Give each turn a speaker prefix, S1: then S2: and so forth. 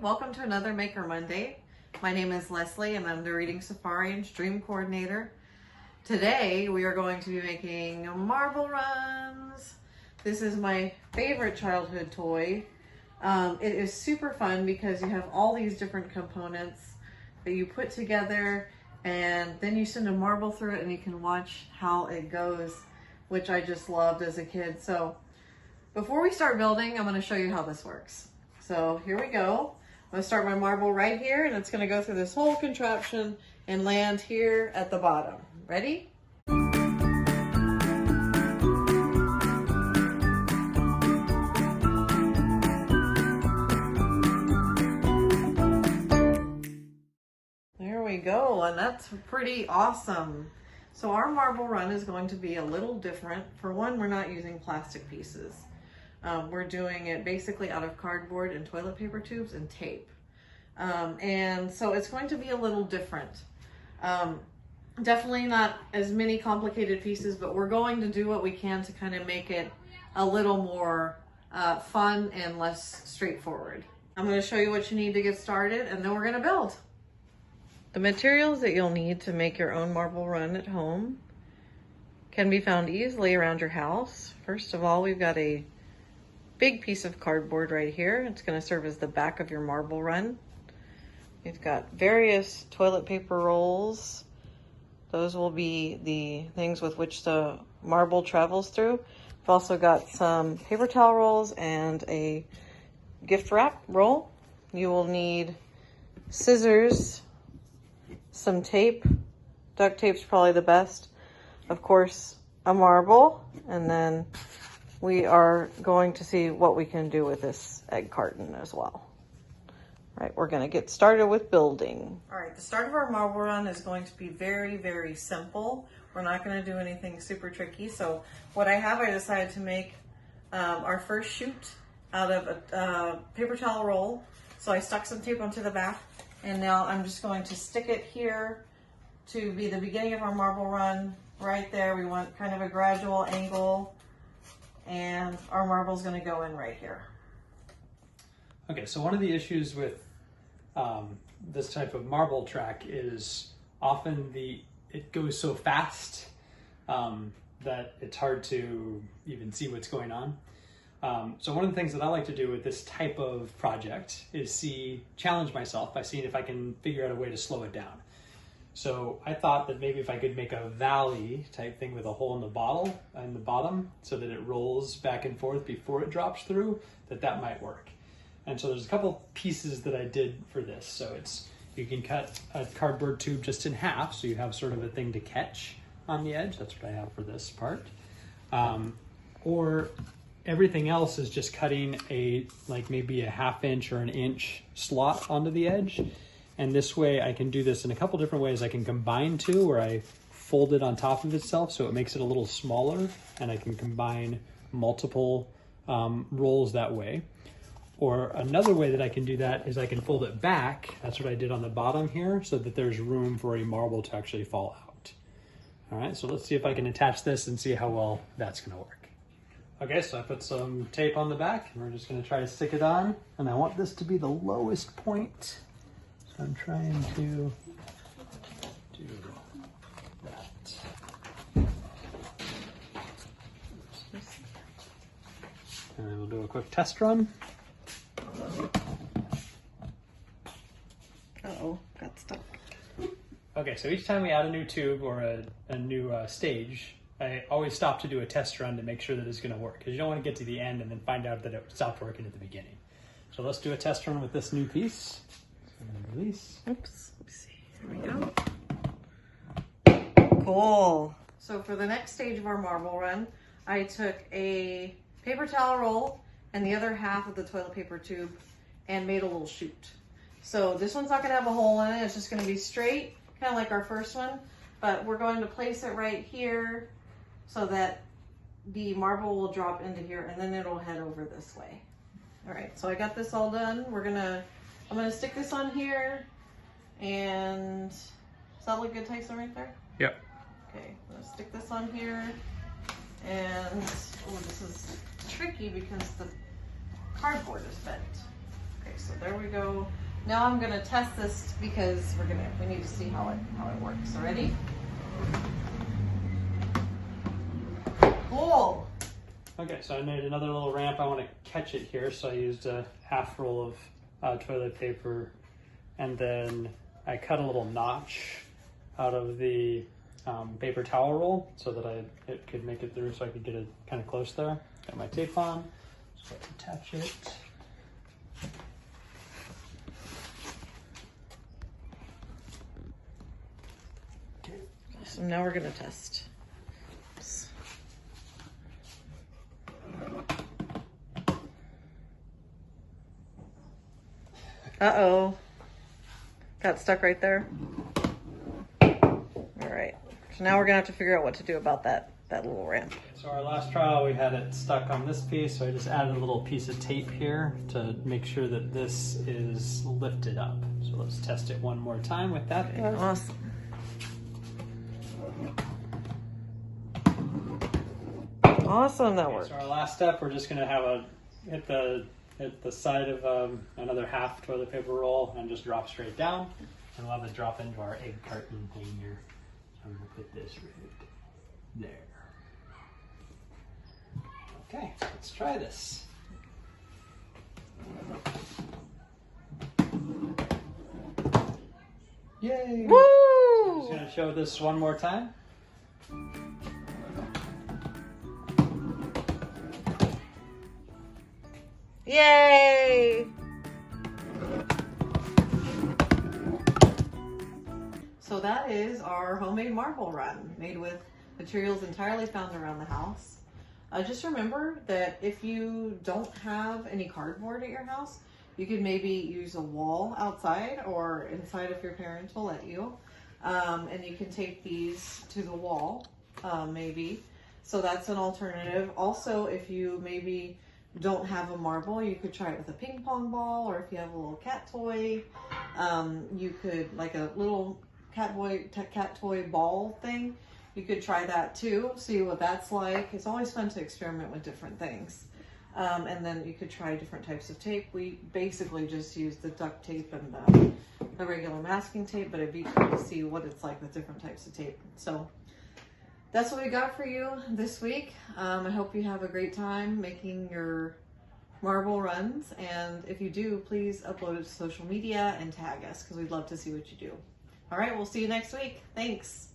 S1: welcome to another Maker Monday. My name is Leslie and I'm the Reading Safari and Stream Coordinator. Today we are going to be making marble runs. This is my favorite childhood toy. It is super fun because you have all these different components that you put together and then you send a marble through it and you can watch how it goes, which I just loved as a kid. So before we start building, I'm going to show you how this works. So here we go. I'm going to start my marble right here and it's going to go through this whole contraption and land here at the bottom. Ready? There we go, and that's pretty awesome. So our marble run is going to be a little different. For one, we're not using plastic pieces. We're doing it basically out of cardboard and toilet paper tubes and tape. And so it's going to be a little different. Definitely not as many complicated pieces, but we're going to do what we can to kind of make it a little more fun and less straightforward. I'm going to show you what you need to get started and then we're going to build. The materials that you'll need to make your own marble run at home can be found easily around your house. First of all, we've got a big piece of cardboard right here. It's going to serve as the back of your marble run. We've got various toilet paper rolls. Those will be the things with which the marble travels through. We've also got some paper towel rolls and a gift wrap roll. You will need scissors, some tape. Duct tape's probably the best. Of course, a marble, and then we are going to see what we can do with this egg carton as well. All right, we're gonna get started with building. All right, the start of our marble run is going to be very, very simple. We're not gonna do anything super tricky. So what I decided to make our first chute out of a paper towel roll. So I stuck some tape onto the back, and now I'm just going to stick it here to be the beginning of our marble run. Right there, we want kind of a gradual angle, and our marble's gonna go in right here.
S2: Okay, so one of the issues with this type of marble track is often it goes so fast that it's hard to even see what's going on. So one of the things that I like to do with this type of project is challenge myself by seeing if I can figure out a way to slow it down. So I thought that maybe if I could make a valley type thing with a hole in the bottom so that it rolls back and forth before it drops through, that might work. And so there's a couple pieces that I did for this. So you can cut a cardboard tube just in half so you have sort of a thing to catch on the edge. That's what I have for this part. Or everything else is just cutting maybe a 1/2 inch or 1 inch slot onto the edge. And this way I can do this in a couple different ways. I can combine two where I fold it on top of itself so it makes it a little smaller, and I can combine multiple rolls that way. Or another way that I can do that is I can fold it back. That's what I did on the bottom here, so that there's room for a marble to actually fall out. All right, so let's see if I can attach this and see how well that's gonna work. Okay, so I put some tape on the back and we're just gonna try to stick it on. And I want this to be the lowest point. So I'm trying to do that. And then we'll do a quick test run.
S1: Uh-oh, got stuck.
S2: Okay, so each time we add a new tube or a new stage, I always stop to do a test run to make sure that it's going to work, because you don't want to get to the end and then find out that it stopped working at the beginning. So let's do a test run with this new piece. So I'm going to release.
S1: Oops, let me see. Here we go. Cool. So for the next stage of our marble run, I took a paper towel roll and the other half of the toilet paper tube and made a little chute. So this one's not going to have a hole in it. It's just going to be straight, kind of like our first one. But we're going to place it right here so that the marble will drop into here and then it'll head over this way. All right, so I got this all done. I'm gonna stick this on here, and does that look good, Tyson, right there?
S2: Yep.
S1: Okay, I'm gonna stick this on here, and oh, this is tricky because the cardboard is bent. Okay, so there we go. Now I'm gonna test this because we need to see how it works. So ready? Cool.
S2: Okay, so I made another little ramp. I want to catch it here, so I used a half roll of toilet paper, and then I cut a little notch out of the paper towel roll so that it could make it through, so I could get it kind of close there. Got my tape on, so I attach it.
S1: So now we're gonna test. Oops. Uh-oh. Got stuck right there. All right. So now we're gonna have to figure out what to do about that little ramp.
S2: So our last trial, we had it stuck on this piece, so I just added a little piece of tape here to make sure that this is lifted up. So let's test it one more time with that.
S1: Awesome. Awesome, that worked.
S2: So our last step, we're just gonna have hit the side of another half toilet paper roll and just drop straight down. And we'll have it drop into our egg carton thing here. So I'm gonna put this right there. Okay, let's try this. Yay!
S1: Woo!
S2: I'm just gonna show this one more time.
S1: Yay! So that is our homemade marble run, made with materials entirely found around the house. Just remember that if you don't have any cardboard at your house, you could maybe use a wall outside or inside if your parents will let you. And you can tape these to the wall, maybe. So that's an alternative. Also, if you maybe don't have a marble, you could try it with a ping pong ball, or if you have a little cat toy, you could, like a little cat toy ball thing, you could try that too, see what that's like. It's always fun to experiment with different things. And then you could try different types of tape. We basically just use the duct tape and the regular masking tape, but it'd be cool to see what it's like with different types of tape. So that's what we got for you this week. I hope you have a great time making your marble runs. And if you do, please upload it to social media and tag us, because we'd love to see what you do. All right, we'll see you next week. Thanks.